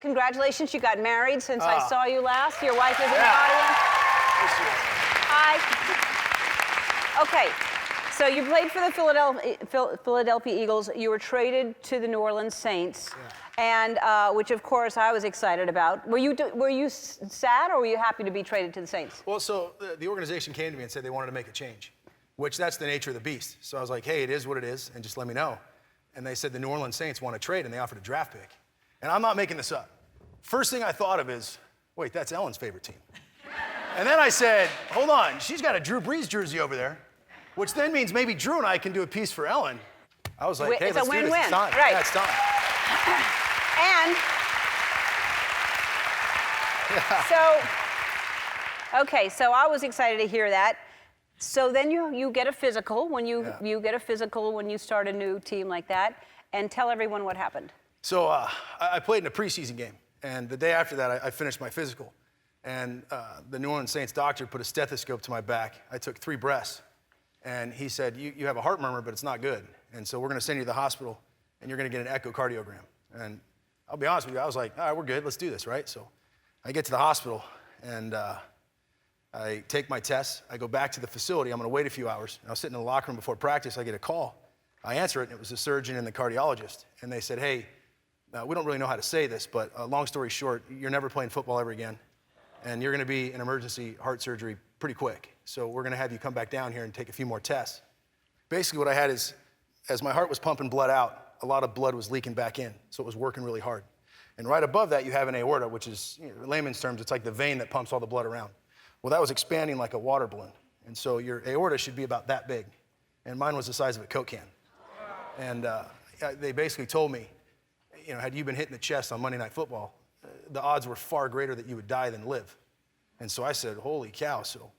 Congratulations, you got married since I saw you last. Your wife is in the audience. Hi. Okay, so you played for the Philadelphia Eagles. You were traded to the New Orleans Saints, and which of course I was excited about. Were you sad or were you happy to be traded to the Saints? Well, so the organization came to me and said they wanted to make a change, which that's the nature of the beast. So I was like, hey, it is what it is, and just let me know. And they said the New Orleans Saints want to trade, and they offered a draft pick. And I'm not making this up. First thing I thought of is, wait, that's Ellen's favorite team. And then I said, hold on, she's got a Drew Brees jersey over there, which then means maybe Drew and I can do a piece for Ellen. I was like, hey, let's do this. It's time. Right. Yeah, it's time. And so I was excited to hear that. So then you get a physical when you get a physical when you start a new team like that, and tell everyone what happened. So I played in a preseason game, and the day after that, I finished my physical. And the New Orleans Saints doctor put a stethoscope to my back. I took 3 breaths, and he said, you have a heart murmur, but it's not good. And so we're going to send you to the hospital, and you're going to get an echocardiogram. And I'll be honest with you, I was like, all right, we're good, let's do this, right? So I get to the hospital, and I take my tests. I go back to the facility. I'm going to wait a few hours. And I was sitting in the locker room before practice. I get a call. I answer it, and it was the surgeon and the cardiologist. And they said, hey, we don't really know how to say this, but long story short, you're never playing football ever again. And you're going to be in emergency heart surgery pretty quick. So we're going to have you come back down here and take a few more tests. Basically what I had is, as my heart was pumping blood out, a lot of blood was leaking back in. So it was working really hard. And right above that, you have an aorta, which is, in layman's terms, it's like the vein that pumps all the blood around. Well, that was expanding like a water balloon. And so your aorta should be about that big. And mine was the size of a Coke can. And they basically told me, had you been hit in the chest on Monday Night Football, the odds were far greater that you would die than live. And so I said, holy cow. So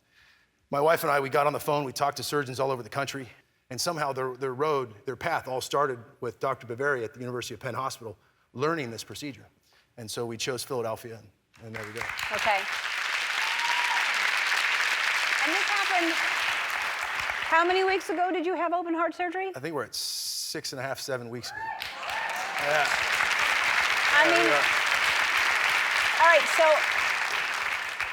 my wife and I, we got on the phone, we talked to surgeons all over the country, and somehow their path all started with Dr. Bavaria at the University of Penn Hospital learning this procedure. And so we chose Philadelphia, and there we go. Okay. And this happened, how many weeks ago did you have open heart surgery? I think we're at 6.5, 7 weeks ago. Yeah. I mean, all right, so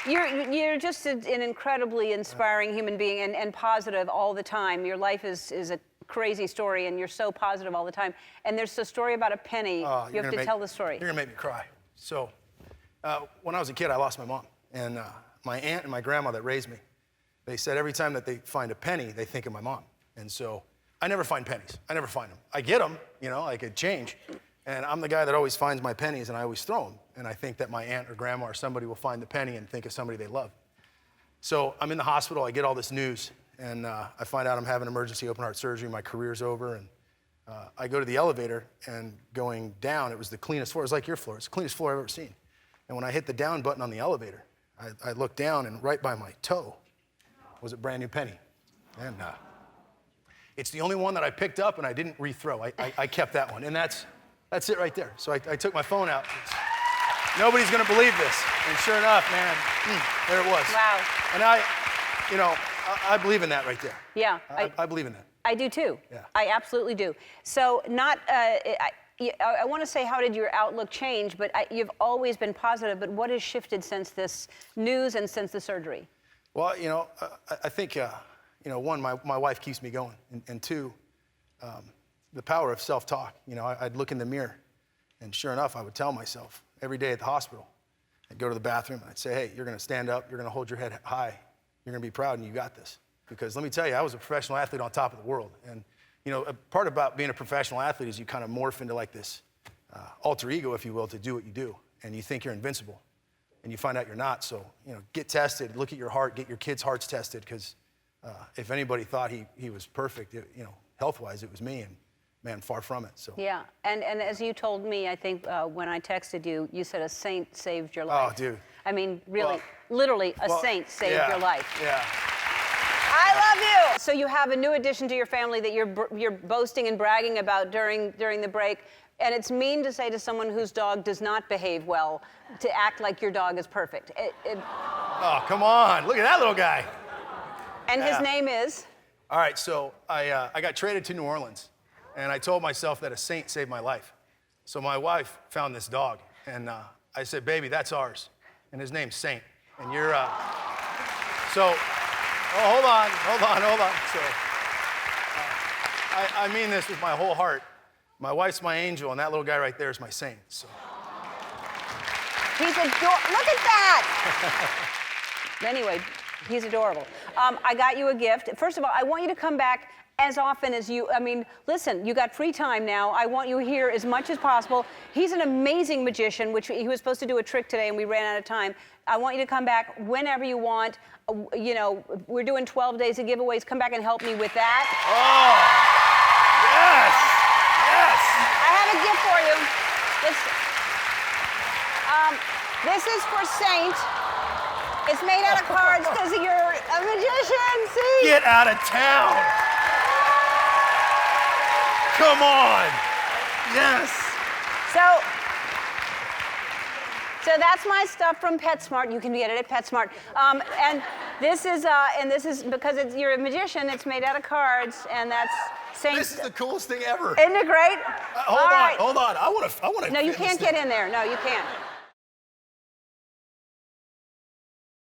you're just an incredibly inspiring human being and positive all the time. Your life is a crazy story, and you're so positive all the time. And there's a story about a penny. You have to tell the story. You're gonna make me cry. So, when I was a kid, I lost my mom. And my aunt and my grandma that raised me, they said every time that they find a penny, they think of my mom. And so I never find pennies. I never find them. I get them, like a change. And I'm the guy that always finds my pennies, and I always throw them. And I think that my aunt or grandma or somebody will find the penny and think of somebody they love. So I'm in the hospital. I get all this news, and I find out I'm having emergency open heart surgery. My career's over. And I go to the elevator, and going down, it was the cleanest floor. It was like your floor. It's the cleanest floor I've ever seen. And when I hit the down button on the elevator, I looked down, and right by my toe was a brand new penny. And it's the only one that I picked up, and I didn't rethrow. I kept that one. And that's it right there. So I took my phone out. Nobody's gonna believe this. And sure enough, man, there it was. Wow. And I believe in that right there. Yeah. I believe in that. I do too. Yeah. I absolutely do. So I want to say, how did your outlook change? But you've always been positive, but what has shifted since this news and since the surgery? Well, I think, one, my wife keeps me going. And two, the power of self-talk. I'd look in the mirror, and sure enough, I would tell myself every day at the hospital, I'd go to the bathroom, and I'd say, hey, you're going to stand up, you're going to hold your head high, you're going to be proud, and you got this. Because let me tell you, I was a professional athlete on top of the world. And, a part about being a professional athlete is you kind of morph into like this alter ego, if you will, to do what you do. And you think you're invincible, and you find out you're not. So, get tested, look at your heart, get your kids' hearts tested, because if anybody thought he was perfect, health-wise, it was me. And man, far from it. So yeah, and as you told me, I think when I texted you, you said a saint saved your life. Oh, dude. I mean, really, literally, a saint saved your life. Yeah. I love you. So you have a new addition to your family that you're boasting and bragging about during the break, and it's mean to say to someone whose dog does not behave well to act like your dog is perfect. Oh, come on! Look at that little guy. And his name is? All right, so I got traded to New Orleans. And I told myself that a saint saved my life. So my wife found this dog, and I said, baby, that's ours. And his name's Saint. And you're, so, hold on. So, I mean this with my whole heart. My wife's my angel, and that little guy right there is my saint. So. He's adorable. Look at that! Anyway, he's adorable. I got you a gift. First of all, I want you to come back as often as you, I mean, listen, you got free time now. I want you here as much as possible. He's an amazing magician, which he was supposed to do a trick today, and we ran out of time. I want you to come back whenever you want. You know, we're doing 12 days of giveaways. Come back and help me with that. Oh, yes, yes. I have a gift for you. This is for Saint. It's made out of cards because you're a magician, see? Get out of town. Come on. Yes. So that's my stuff from PetSmart. You can get it at PetSmart. And this is because you're a magician. It's made out of cards, and that's Saint. This is the coolest thing ever. Isn't it great? Hold on. I want to. No, you can't get in there. No, you can't.